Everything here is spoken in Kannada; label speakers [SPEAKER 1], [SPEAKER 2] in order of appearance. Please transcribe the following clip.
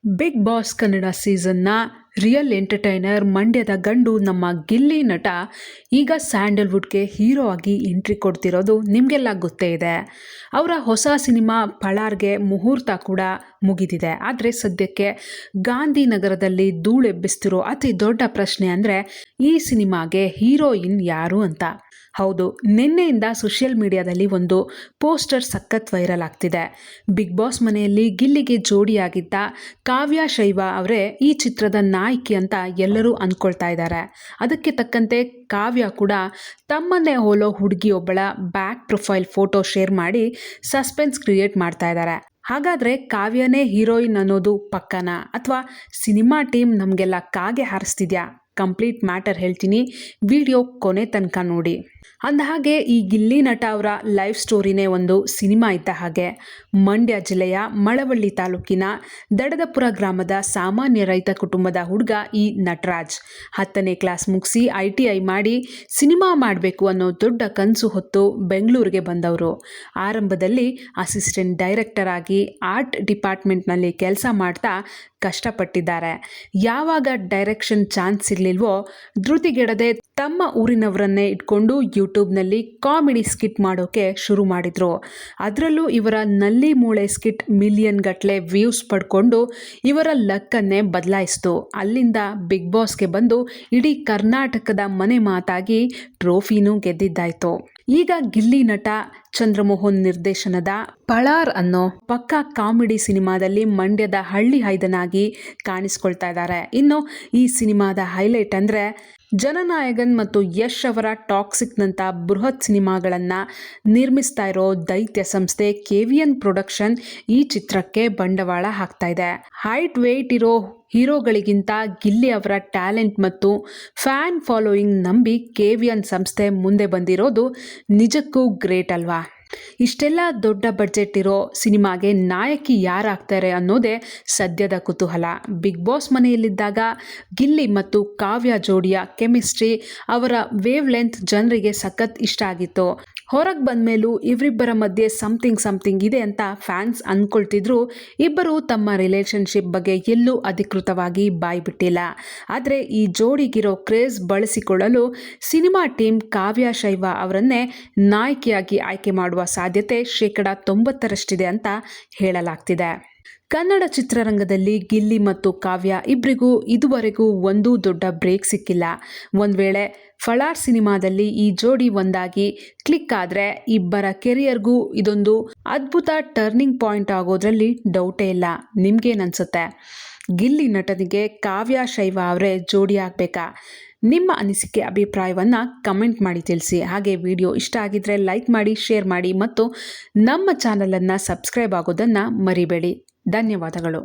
[SPEAKER 1] ಬಿಗ್ ಬಾಸ್ ಕನ್ನಡ ಸೀಸನ್ನ ರಿಯಲ್ ಎಂಟರ್ಟೈನರ್ ಮಂಡ್ಯದ ಗಂಡು ನಮ್ಮ ಗಿಲ್ಲಿ ನಟ ಈಗ ಸ್ಯಾಂಡಲ್ವುಡ್ಗೆ ಹೀರೋ ಆಗಿ ಎಂಟ್ರಿ ಕೊಡ್ತಿರೋದು ನಿಮಗೆಲ್ಲ ಗೊತ್ತೇ ಇದೆ. ಅವರ ಹೊಸ ಸಿನಿಮಾ ಪಳಾರ್ಗೆ ಮುಹೂರ್ತ ಕೂಡ ಮುಗಿದಿದೆ. ಆದರೆ ಸದ್ಯಕ್ಕೆ ಗಾಂಧಿನಗರದಲ್ಲಿ ಧೂಳೆಬ್ಬಿಸ್ತಿರೋ ಅತಿ ದೊಡ್ಡ ಪ್ರಶ್ನೆ ಅಂದರೆ ಈ ಸಿನಿಮಾಗೆ ಹೀರೋಯಿನ್ ಯಾರು ಅಂತ. ಹೌದು, ನಿನ್ನೆಯಿಂದ ಸೋಷಿಯಲ್ ಮೀಡಿಯಾದಲ್ಲಿ ಒಂದು ಪೋಸ್ಟರ್ ಸಖತ್ ವೈರಲ್ ಆಗ್ತಿದೆ. ಬಿಗ್ ಬಾಸ್ ಮನೆಯಲ್ಲಿ ಗಿಲ್ಲಿಗೆ ಜೋಡಿಯಾಗಿದ್ದ ಕಾವ್ಯ ಶೈವ ಅವರೇ ಈ ಚಿತ್ರದ ನಾಯಕಿ ಅಂತ ಎಲ್ಲರೂ ಅಂದ್ಕೊಳ್ತಾ ಇದ್ದಾರೆ. ಅದಕ್ಕೆ ತಕ್ಕಂತೆ ಕಾವ್ಯ ಕೂಡ ತಮ್ಮನ್ನೇ ಹೋಲೋ ಹುಡುಗಿಯೊಬ್ಬಳ ಬ್ಯಾಕ್ ಪ್ರೊಫೈಲ್ ಫೋಟೋ ಶೇರ್ ಮಾಡಿ ಸಸ್ಪೆನ್ಸ್ ಕ್ರಿಯೇಟ್ ಮಾಡ್ತಾ ಇದ್ದಾರೆ. ಹಾಗಾದರೆ ಕಾವ್ಯನೇ ಹೀರೋಯಿನ್ ಅನ್ನೋದು ಪಕ್ಕನಾ, ಅಥವಾ ಸಿನಿಮಾ ಟೀಮ್ ನಮಗೆಲ್ಲ ಕಾಗೆ ಹಾರಿಸ್ತಿದ್ಯಾ? ಕಂಪ್ಲೀಟ್ ಮ್ಯಾಟರ್ ಹೇಳ್ತೀನಿ, ವಿಡಿಯೋ ಕೊನೆ ತನಕ ನೋಡಿ. ಅಂದಹಾಗೆ ಈ ಗಿಲ್ಲಿ ನಟ ಅವರ ಲೈಫ್ ಸ್ಟೋರಿನೇ ಒಂದು ಸಿನಿಮಾ ಇದ್ದ ಹಾಗೆ. ಮಂಡ್ಯ ಜಿಲ್ಲೆಯ ಮಳವಳ್ಳಿ ತಾಲೂಕಿನ ದಡದಪುರ ಗ್ರಾಮದ ಸಾಮಾನ್ಯ ರೈತ ಕುಟುಂಬದ ಹುಡುಗ ಈ ನಟರಾಜ್. 10ನೇ ಕ್ಲಾಸ್ ಮುಗಿಸಿ ITI ಮಾಡಿ ಸಿನಿಮಾ ಮಾಡಬೇಕು ಅನ್ನೋ ದೊಡ್ಡ ಕನಸು ಹೊತ್ತು ಬೆಂಗಳೂರಿಗೆ ಬಂದವರು. ಆರಂಭದಲ್ಲಿ ಅಸಿಸ್ಟೆಂಟ್ ಡೈರೆಕ್ಟರ್ ಆಗಿ ಆರ್ಟ್ ಡಿಪಾರ್ಟ್ಮೆಂಟ್ನಲ್ಲಿ ಕೆಲಸ ಮಾಡ್ತಾ ಕಷ್ಟಪಟ್ಟಿದ್ದಾರೆ. ಯಾವಾಗ ಡೈರೆಕ್ಷನ್ ಚಾನ್ಸ್ ಸಿಗಲಿಲ್ವೋ ಧೃತಿಗೆಡದೆ ತಮ್ಮ ಊರಿನವರನ್ನೇ ಇಟ್ಕೊಂಡು ಯೂಟ್ಯೂಬ್ನಲ್ಲಿ ಕಾಮಿಡಿ ಸ್ಕಿಟ್ ಮಾಡೋಕೆ ಶುರು ಮಾಡಿದ್ರು. ಅದರಲ್ಲೂ ಇವರ ನಲ್ಲಿ ಮೂಳೆ ಸ್ಕಿಟ್ ಮಿಲಿಯನ್ ಗಟ್ಟಲೆ ವ್ಯೂಸ್ ಪಡ್ಕೊಂಡು ಇವರ ಲಕ್ಕನ್ನೇ ಬದಲಾಯಿಸಿತು. ಅಲ್ಲಿಂದ ಬಿಗ್ ಬಾಸ್ಗೆ ಬಂದು ಇಡೀ ಕರ್ನಾಟಕದ ಮನೆ ಮಾತಾಗಿ ಟ್ರೋಫಿನೂ ಗೆದ್ದಿದ್ದಾಯ್ತು. ಈಗ ಗಿಲ್ಲಿ ನಟ ಚಂದ್ರಮೋಹನ್ ನಿರ್ದೇಶನದ ಪಳಾರ್ ಅನ್ನೋ ಪಕ್ಕಾ ಕಾಮಿಡಿ ಸಿನಿಮಾದಲ್ಲಿ ಮಂಡ್ಯದ ಹಳ್ಳಿ ಹೈದನಾಗಿ ಕಾಣಿಸ್ಕೊಳ್ತಾ ಇದ್ದಾರೆ. ಇನ್ನು ಈ ಸಿನಿಮಾದ ಹೈಲೈಟ್ ಅಂದರೆ ಜನನಾಯಕನ್ ಮತ್ತು ಯಶ್ ಅವರ ಟಾಕ್ಸಿಕ್ನಂಥ ಬೃಹತ್ ಸಿನಿಮಾಗಳನ್ನು ನಿರ್ಮಿಸ್ತಾ ಇರೋ ದೈತ್ಯ ಸಂಸ್ಥೆ KVN ಪ್ರೊಡಕ್ಷನ್ ಈ ಚಿತ್ರಕ್ಕೆ ಬಂಡವಾಳ ಹಾಕ್ತಾ ಇದೆ. ಹೈಟ್ ವೇಟ್ ಇರೋ ಹೀರೋಗಳಿಗಿಂತ ಗಿಲ್ಲಿ ಅವರ ಟ್ಯಾಲೆಂಟ್ ಮತ್ತು ಫ್ಯಾನ್ ಫಾಲೋಯಿಂಗ್ ನಂಬಿ KVN ಸಂಸ್ಥೆ ಮುಂದೆ ಬಂದಿರೋದು ನಿಜಕ್ಕೂ ಗ್ರೇಟ್ ಅಲ್ವಾ? ಇಷ್ಟೆಲ್ಲ ದೊಡ್ಡ ಬಡ್ಜೆಟ್ ಇರೋ ಸಿನಿಮಾಗೆ ನಾಯಕಿ ಯಾರಾಗ್ತಾರೆ ಅನ್ನೋದೇ ಸದ್ಯದ ಕುತೂಹಲ. ಬಿಗ್ ಬಾಸ್ ಮನೆಯಲ್ಲಿದ್ದಾಗ ಗಿಲ್ಲಿ ಮತ್ತು ಕಾವ್ಯ ಜೋಡಿಯ ಕೆಮಿಸ್ಟ್ರಿ, ಅವರ ವೇವ್ ಲೆಂತ್ ಜನರಿಗೆ ಸಖತ್ ಇಷ್ಟ ಆಗಿತ್ತು. ಹೊರಗೆ ಬಂದ ಮೇಲೂ ಇವರಿಬ್ಬರ ಮಧ್ಯೆ ಸಮಥಿಂಗ್ ಇದೆ ಅಂತ ಫ್ಯಾನ್ಸ್ ಅಂದ್ಕೊಳ್ತಿದ್ರು. ಇಬ್ಬರು ತಮ್ಮ ರಿಲೇಷನ್ಶಿಪ್ ಬಗ್ಗೆ ಎಲ್ಲೂ ಅಧಿಕೃತವಾಗಿ ಬಾಯಿ ಬಿಟ್ಟಿಲ್ಲ. ಆದರೆ ಈ ಜೋಡಿಗಿರೋ ಕ್ರೇಜ್ ಬಳಸಿಕೊಳ್ಳಲು ಸಿನಿಮಾ ಟೀಮ್ ಕಾವ್ಯ ಶೈವ ಅವರನ್ನೇ ನಾಯಕಿಯಾಗಿ ಆಯ್ಕೆ ಮಾಡುವ ಸಾಧ್ಯತೆ 90% ಅಂತ ಹೇಳಲಾಗ್ತಿದೆ. ಕನ್ನಡ ಚಿತ್ರರಂಗದಲ್ಲಿ ಗಿಲ್ಲಿ ಮತ್ತು ಕಾವ್ಯ ಇಬ್ಬರಿಗೂ ಇದುವರೆಗೂ ಒಂದೂ ದೊಡ್ಡ ಬ್ರೇಕ್ ಸಿಕ್ಕಿಲ್ಲ. ಒಂದು ವೇಳೆ ಪಳಾರ್ ಸಿನಿಮಾದಲ್ಲಿ ಈ ಜೋಡಿ ಒಂದಾಗಿ ಕ್ಲಿಕ್ ಆದರೆ ಇಬ್ಬರ ಕೆರಿಯರ್ಗೂ ಇದೊಂದು ಅದ್ಭುತ ಟರ್ನಿಂಗ್ ಪಾಯಿಂಟ್ ಆಗೋದ್ರಲ್ಲಿ ಡೌಟೇ ಇಲ್ಲ. ನಿಮ್ಗೇನನ್ಸುತ್ತೆ? ಗಿಲ್ಲಿ ನಟನಿಗೆ ಕಾವ್ಯ ಶೈವ ಅವರೇ ಜೋಡಿ ಆಗಬೇಕಾ? ನಿಮ್ಮ ಅನಿಸಿಕೆ ಅಭಿಪ್ರಾಯವನ್ನು ಕಮೆಂಟ್ ಮಾಡಿ ತಿಳಿಸಿ. ಹಾಗೆ ವಿಡಿಯೋ ಇಷ್ಟ ಆಗಿದ್ರೆ ಲೈಕ್ ಮಾಡಿ, ಶೇರ್ ಮಾಡಿ ಮತ್ತು ನಮ್ಮ ಚಾನಲನ್ನು ಸಬ್ಸ್ಕ್ರೈಬ್ ಆಗೋದನ್ನು ಮರಿಬೇಡಿ. ಧನ್ಯವಾದಗಳು.